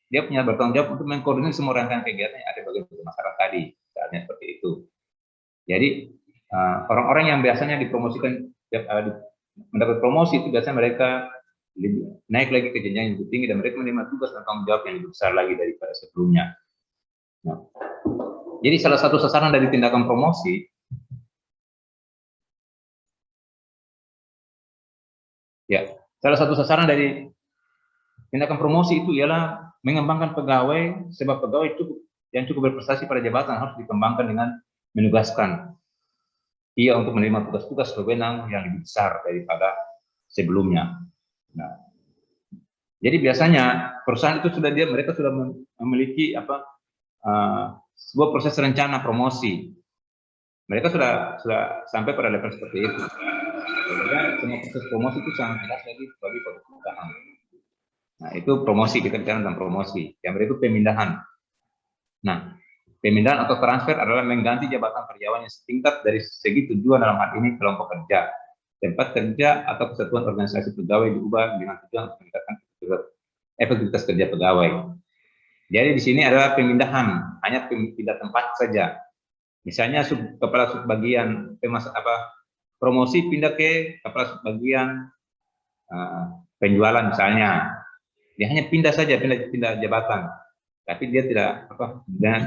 Dia punya bertanggung jawab untuk mengkoordinir semua rangkaian kegiatan yang ada bagi masyarakat tadi, misalnya seperti itu. Jadi orang-orang yang biasanya dipromosikan mendapat promosi itu biasanya mereka naik lagi ke jenjang yang lebih tinggi dan mereka menerima tugas dan tanggung jawab yang lebih besar lagi daripada sebelumnya. Nah, jadi salah satu sasaran dari tindakan promosi salah satu sasaran dari tindakan promosi itu ialah mengembangkan pegawai, sebab pegawai yang cukup berprestasi pada jabatan harus dikembangkan dengan menugaskan ia untuk menerima tugas-tugas wewenang yang lebih besar daripada sebelumnya. Nah, jadi biasanya perusahaan itu mereka sudah memiliki sebuah proses rencana promosi. Mereka sudah sampai pada level seperti itu. Sehingga semua proses promosi itu sangat jelas lagi bagi perusahaan. Nah, itu promosi, kita bicara tentang promosi. Yang berikut pemindahan. Nah, pemindahan atau transfer adalah mengganti jabatan karyawan yang setingkat dari segi tujuan, dalam hal ini kelompok kerja, tempat kerja atau kesatuan organisasi pegawai diubah dengan tujuan untuk meningkatkan efektivitas kerja pegawai. Jadi di sini adalah pemindahan, hanya pindah tempat saja. Misalnya kepala subbagian promosi pindah ke kepala subbagian penjualan misalnya. Dia hanya pindah saja, pindah jabatan, tapi dia tidak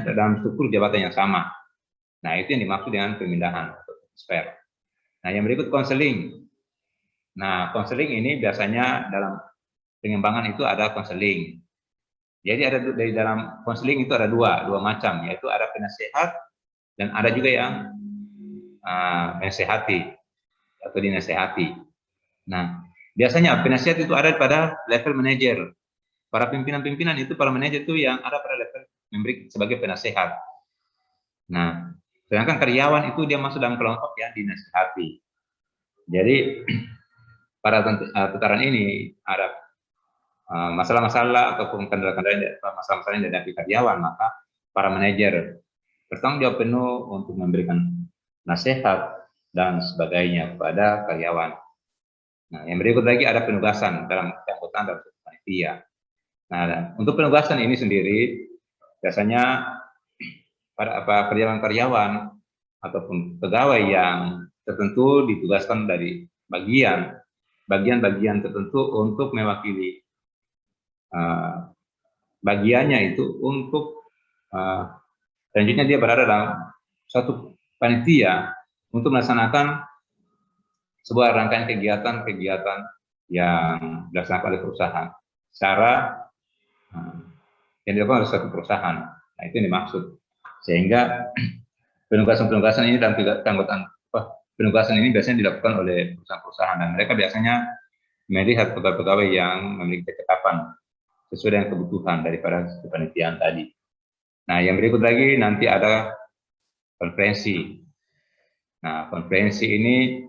dalam struktur jabatan yang sama. Nah, itu yang dimaksud dengan pemindahan atau transfer. Nah, yang berikut konseling. Nah, konseling ini biasanya dalam pengembangan itu ada konseling. Jadi ada dari dalam konseling itu ada dua macam, yaitu ada penasehat dan ada juga yang menasehati atau dinasehati. Nah, biasanya penasihat itu ada pada level manajer. Para pimpinan-pimpinan itu, para manajer itu yang ada pada level memberi sebagai penasehat. Nah, sedangkan karyawan itu dia masuk dalam kelompok yang dinasehati. Jadi pada putaran ini ada masalah-masalah ataupun kendala-kendala masalah-masalah yang dihadapi karyawan, maka para manajer bertanggung jawab penuh untuk memberikan nasihat dan sebagainya kepada karyawan. Nah, yang berikut lagi ada penugasan dalam keanggotaan dan panitia. Nah, untuk penugasan ini sendiri biasanya pada karyawan-karyawan ataupun pegawai yang tertentu ditugaskan dari bagian-bagian tertentu untuk mewakili bagiannya itu untuk selanjutnya dia berada dalam suatu panitia untuk melaksanakan sebuah rangkaian kegiatan-kegiatan yang dilaksanakan oleh perusahaan secara yang dilakukan oleh suatu perusahaan. Nah, itu yang dimaksud. Sehingga penugasan-penugasan ini dalam penugasan ini biasanya dilakukan oleh perusahaan-perusahaan dan mereka biasanya melihat pegawai-pegawai yang memiliki ketetapan sesuai dengan kebutuhan daripada kepanitiaan tadi. Nah, yang berikut lagi nanti ada konferensi. Nah, konferensi ini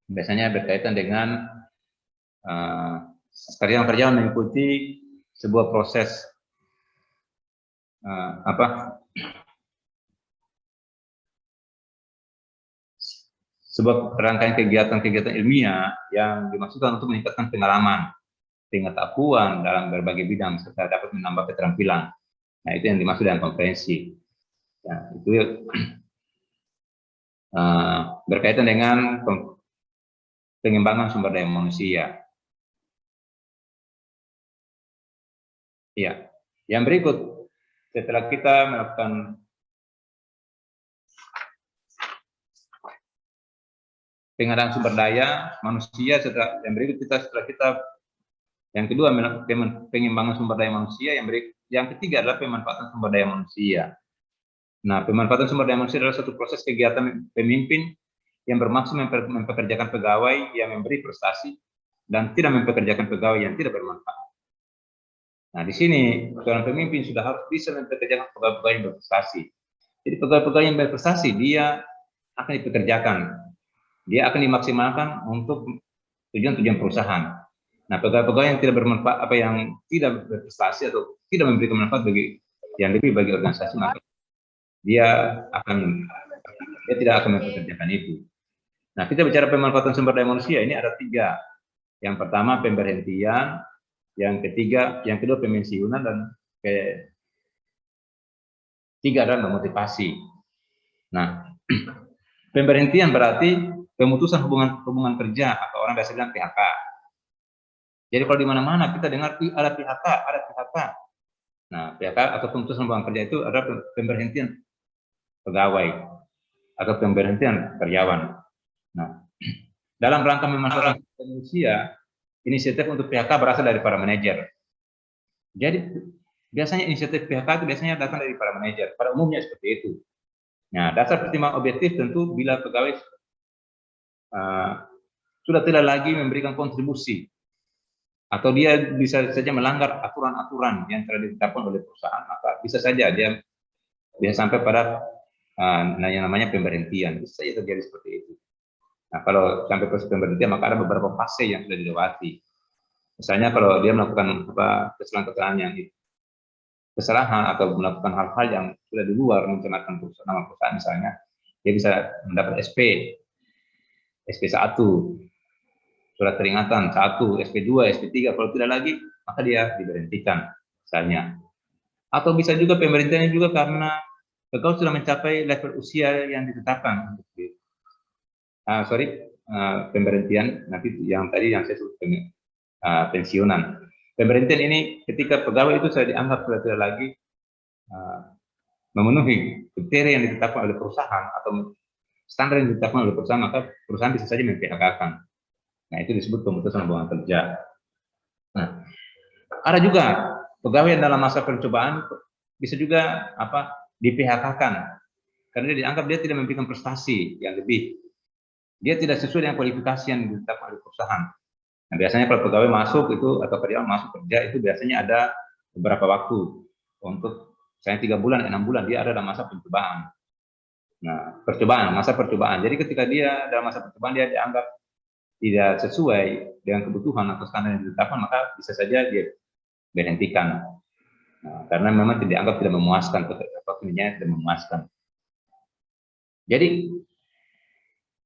biasanya berkaitan dengan karyawan-karyawan mengikuti sebuah proses sebuah rangkaian kegiatan-kegiatan ilmiah yang dimaksudkan untuk meningkatkan pengetahuan dalam berbagai bidang serta dapat menambah keterampilan. Nah, itu yang dimaksud dengan konferensi. Ya, itu berkaitan dengan pengembangan sumber daya manusia. Iya, yang berikut setelah kita melakukan pengadaan sumber daya manusia, setelah kita yang kedua pengembangan sumber daya manusia, yang ketiga adalah pemanfaatan sumber daya manusia. Nah, pemanfaatan sumber daya manusia adalah satu proses kegiatan pemimpin yang bermaksud mempekerjakan pegawai yang memberi prestasi dan tidak mempekerjakan pegawai yang tidak bermanfaat. Nah, di sini seorang pemimpin sudah harus bisa mempekerjakan pegawai-pegawai yang berprestasi. Jadi pegawai-pegawai yang berprestasi dia akan dipekerjakan, dia akan dimaksimalkan untuk tujuan-tujuan perusahaan. Nah, pegawai-pegawai yang tidak bermanfaat, yang tidak berprestasi atau tidak memberikan manfaat bagi organisasi, maka dia tidak akan mempekerjakan itu. Nah, kita bicara pemanfaatan sumber daya manusia ini ada 3. Yang pertama pemberhentian, yang kedua pemensiunan, dan ketiga adalah memotivasi. Nah, pemberhentian berarti pemutusan hubungan kerja atau orang biasa bilang PHK. Jadi kalau di mana-mana kita dengar ada PHK. Nah, PHK atau pemutusan hubungan kerja itu adalah pemberhentian pegawai atau pemberhentian karyawan. Nah, dalam rangka memanfaatkan manusia, inisiatif untuk PHK berasal dari para manajer. Jadi biasanya inisiatif PHK itu biasanya datang dari para manajer. Pada umumnya seperti itu. Nah, dasar pertimbangan objektif tentu bila pegawai sudah tidak lagi memberikan kontribusi atau dia bisa saja melanggar aturan-aturan yang telah ditetapkan oleh perusahaan, maka bisa saja dia sampai pada yang namanya pemberhentian. Bisa saja terjadi seperti itu. Nah, kalau sampai proses pemberhentian, maka ada beberapa fase yang sudah dilewati. Misalnya kalau dia melakukan kesalahan-kesalahan yang kesalahan atau melakukan hal-hal yang sudah di luar mencerminkan nama perusahaan, misalnya dia bisa mendapat SP1, surat peringatan 1, SP2, SP3. Kalau tidak lagi, maka dia diberhentikan misalnya. Atau bisa juga pemberhentiannya juga karena pegawai sudah mencapai level usia yang ditetapkan. Pemberhentian nanti yang tadi yang saya sebut pensiunan. Pemberhentian ini ketika pegawai itu sudah dianggap sudah tidak lagi memenuhi kriteria yang ditetapkan oleh perusahaan atau standar yang ditetapkan oleh perusahaan, maka perusahaan bisa saja memphk-kan. Nah, itu disebut pemutusan hubungan kerja. Nah, ada juga pegawai yang dalam masa percobaan bisa juga di PHK-kan karena dia dianggap dia tidak memberikan prestasi yang lebih. Dia tidak sesuai dengan kualifikasi yang ditetapkan oleh perusahaan. Nah, biasanya kalau pegawai masuk itu atau karyawan masuk kerja itu biasanya ada beberapa waktu untuk saya 3 bulan, 6 bulan dia ada dalam masa percobaan. Nah, masa percobaan. Jadi ketika dia dalam masa percobaan dia dianggap tidak sesuai dengan kebutuhan atau standar yang ditetapkan, maka bisa saja dia berhentikan. Nah, karena memang dianggap tidak memuaskan, pekerjaannya tidak memuaskan. Jadi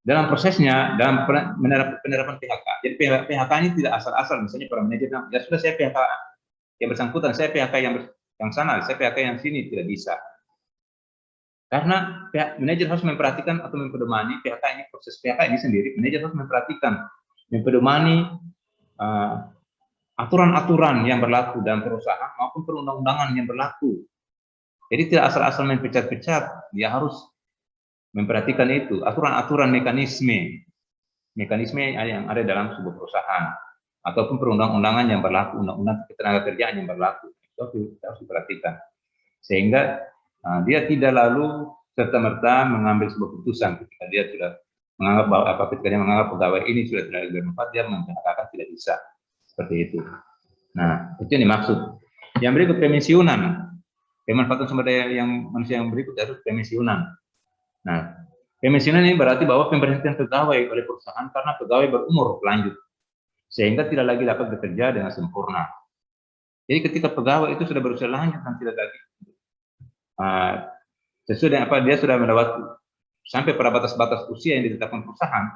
dalam prosesnya, dalam penerapan PHK, jadi PHK ini tidak asal-asal, misalnya para manajer bilang, ya sudah saya PHK yang bersangkutan, saya PHK yang sana, saya PHK yang sini, tidak bisa. Karena manajer harus memperhatikan atau mempedomani PHK ini, proses PHK ini sendiri, manajer harus memperhatikan, mempedomani aturan-aturan yang berlaku dalam perusahaan maupun perundang-undangan yang berlaku. Jadi tidak asal-asal main pecat-pecat, dia harus memperhatikan itu, aturan-aturan mekanisme yang ada dalam sebuah perusahaan, ataupun perundang-undangan yang berlaku, undang-undang ketenagakerjaan yang berlaku, itu harus diperhatikan. Sehingga dia tidak lalu serta-merta mengambil sebuah keputusan ketika dia sudah menganggap bahwa ketika dia menganggap pegawai ini sudah tidak bermanfaat, dia mengatakan tidak bisa. Seperti itu. Nah, itu yang dimaksud. Yang berikut pensiunan. Pemanfaatan sumber daya yang manusia yang berikut adalah pensiunan. Nah, pensiunan ini berarti bahwa pemberhentian pegawai oleh perusahaan karena pegawai berumur lanjut sehingga tidak lagi dapat bekerja dengan sempurna. Jadi ketika pegawai itu sudah berusia lanjut dan tidak lagi sesuai dengan dia sudah melewati sampai pada batas-batas usia yang ditetapkan perusahaan,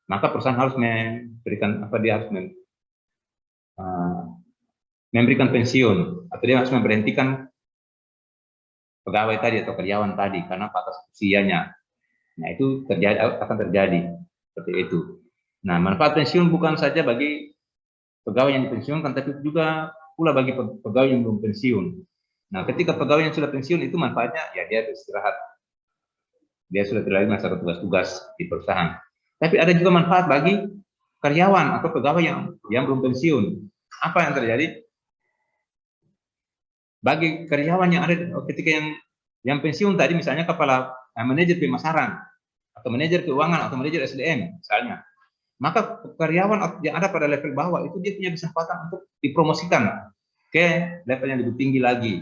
maka perusahaan harus memberikan dia harus memberikan pensiun atau dia harus memberhentikan pegawai tadi atau karyawan tadi karena batas usianya. Nah, itu akan terjadi seperti itu. Nah, manfaat pensiun bukan saja bagi pegawai yang dipensiunkan, tapi juga pula bagi pegawai yang belum pensiun. Nah, ketika pegawai yang sudah pensiun itu manfaatnya ya dia beristirahat, dia sudah tidak lagi melaksanakan tugas-tugas di perusahaan. Tapi ada juga manfaat bagi karyawan atau pegawai yang belum pensiun. Apa yang terjadi? Bagi karyawan yang ada ketika yang pensiun tadi, misalnya kepala manajer pemasaran atau manajer keuangan atau manajer SDM misalnya, maka karyawan yang ada pada level bawah itu dia punya kesempatan untuk dipromosikan ke level yang lebih tinggi lagi.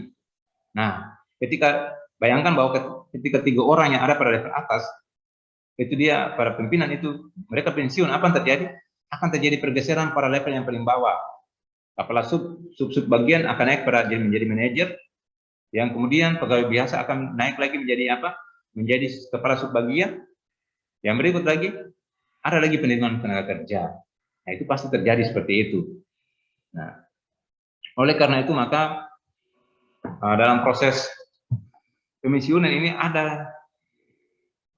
Nah, bayangkan bahwa ketika 3 orang yang ada pada level atas itu dia para pimpinan itu mereka pensiun, apa yang terjadi? Akan terjadi pergeseran pada level yang paling bawah. Kepala sub bagian akan naik menjadi manajer, yang kemudian pegawai biasa akan naik lagi menjadi menjadi kepala sub bagian. Yang berikut lagi ada lagi penerimaan tenaga kerja. Nah, itu pasti terjadi seperti itu. Nah, oleh karena itu maka dalam proses pensiunan ini ada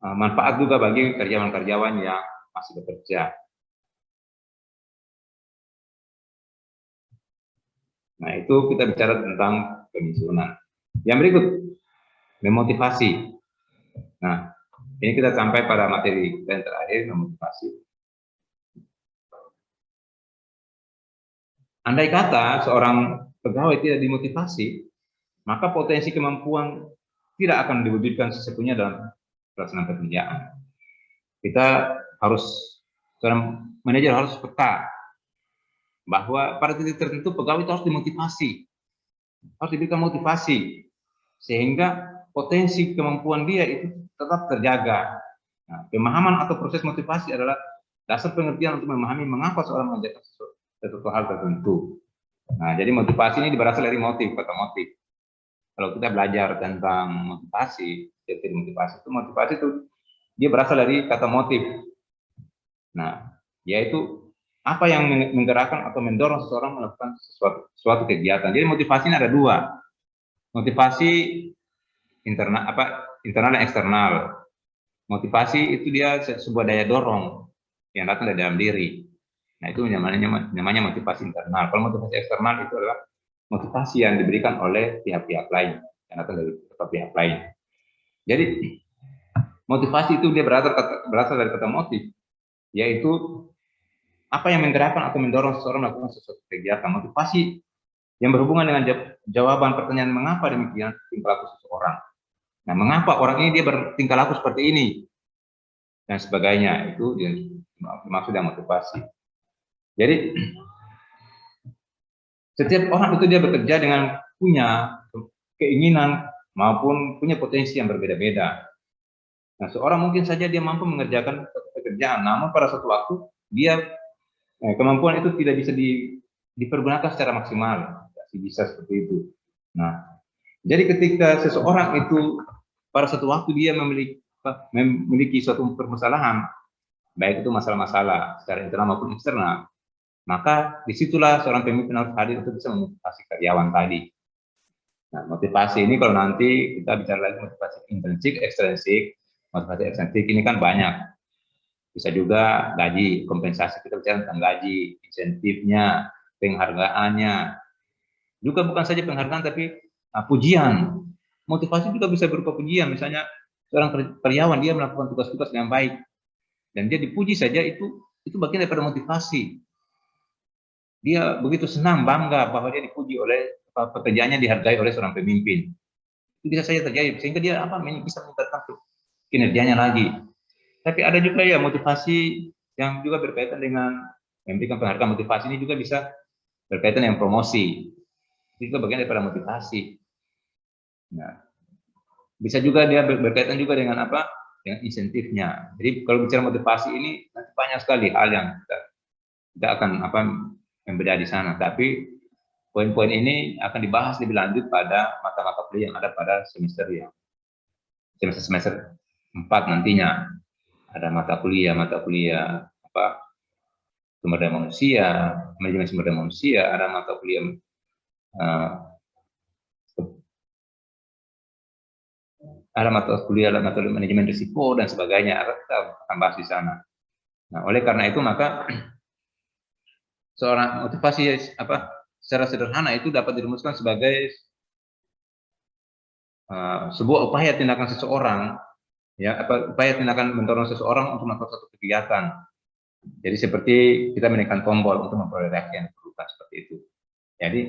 manfaat juga bagi karyawan-karyawan yang masih bekerja. Nah, itu kita bicara tentang pensiunan. Yang berikut, memotivasi. Nah, ini kita sampai pada materi yang terakhir, memotivasi. Andai kata seorang pegawai tidak dimotivasi, maka potensi kemampuan tidak akan diwujudkan sepenuhnya dalam pelaksanaan pekerjaan. Seorang manajer harus peka bahwa pada titik tertentu pegawai itu harus dimotivasi, harus diberikan motivasi sehingga potensi kemampuan dia itu tetap terjaga. Nah, pemahaman atau proses motivasi adalah dasar pengertian untuk memahami mengapa seorang mengerjakan sesuatu hal tertentu. Nah, jadi motivasi ini berasal dari kata motif. Kalau kita belajar tentang motivasi itu dia berasal dari kata motif. Nah, yaitu apa yang menggerakkan atau mendorong seseorang melakukan suatu kegiatan. Jadi motivasi ini ada 2. Motivasi internal dan eksternal. Motivasi itu dia sebuah daya dorong yang datang dari dalam diri. Nah, itu namanya motivasi internal. Kalau motivasi eksternal itu adalah motivasi yang diberikan oleh pihak-pihak lain, yang datang dari pihak lain. Jadi motivasi itu dia berasal dari kata motif, yaitu apa yang menggerakkan atau mendorong seseorang melakukan sesuatu kegiatan. Motivasi yang berhubungan dengan jawaban pertanyaan mengapa demikian tingkah laku seseorang. Nah, mengapa orang ini dia bertingkah laku seperti ini dan sebagainya, itu yang dimaksud dengan motivasi. Jadi setiap orang itu dia bekerja dengan punya keinginan maupun punya potensi yang berbeda-beda. Nah, seorang mungkin saja dia mampu mengerjakan pekerjaan, namun pada suatu waktu dia kemampuan itu tidak bisa dipergunakan secara maksimal, tidak bisa seperti itu. Nah, jadi ketika seseorang itu pada suatu waktu dia memiliki suatu permasalahan, baik itu masalah-masalah secara internal maupun eksternal, maka disitulah seorang pemimpin harus hadir untuk bisa memotivasi karyawan tadi. Nah, motivasi ini kalau nanti kita bicara lagi motivasi intrinsik, ekstrinsik. Motivasi ekstrinsik ini kan banyak. Bisa juga gaji, kompensasi, kita bicara tentang gaji, insentifnya, penghargaannya. Juga bukan saja penghargaan, tapi pujian. Motivasi juga bisa berupa pujian. Misalnya seorang karyawan dia melakukan tugas-tugas dengan baik dan dia dipuji saja, itu bagian daripada motivasi. Dia begitu senang, bangga bahwa dia dipuji oleh pekerjaannya, dihargai oleh seorang pemimpin. Itu bisa saja terjadi sehingga dia bisa meningkatkan kinerjanya lagi. Tapi ada juga ya motivasi yang juga berkaitan dengan memberikan penghargaan. Motivasi ini juga bisa berkaitan dengan promosi. Itu juga bagian daripada motivasi. Nah, bisa juga dia berkaitan juga dengan apa? Dengan insentifnya. Jadi kalau bicara motivasi ini nanti banyak sekali hal yang kita akan yang beda di sana. Tapi poin-poin ini akan dibahas lebih lanjut pada mata-mata kuliah yang ada pada semester 4 nantinya. Ada mata kuliah sumber daya manusia, manajemen sumber daya manusia, ada mata kuliah manajemen risiko dan sebagainya. Kita akan bahas di sana. Nah, oleh karena itu maka seorang motivasi secara sederhana itu dapat dirumuskan sebagai sebuah upaya tindakan seseorang, ya, upaya tindakan mendorong seseorang untuk melakukan suatu kegiatan. Jadi seperti kita menekan tombol untuk memperoleh reaksi yang diperlukan, seperti itu. Jadi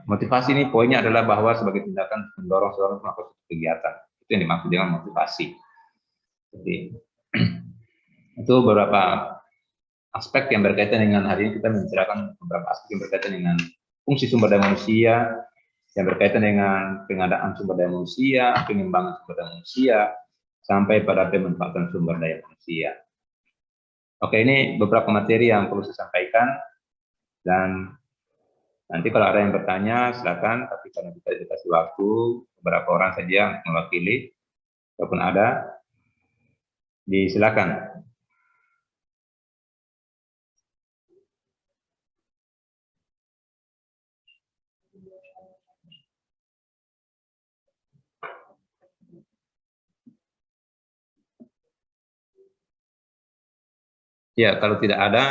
motivasi ini poinnya adalah bahwa sebagai tindakan mendorong seseorang untuk melakukan suatu kegiatan. Itu yang dimaksud dengan motivasi. Jadi itu beberapa aspek yang berkaitan dengan hari ini. Kita membicarakan beberapa aspek yang berkaitan dengan fungsi sumber daya manusia, yang berkaitan dengan pengadaan sumber daya manusia, pengembangan sumber daya manusia, sampai pada pemanfaatan sumber daya manusia. Oke, ini beberapa materi yang perlu saya sampaikan, dan nanti kalau ada yang bertanya silakan, tapi karena kita dikasih waktu beberapa orang saja yang mewakili, walaupun ada, disilakan. Ya, kalau tidak ada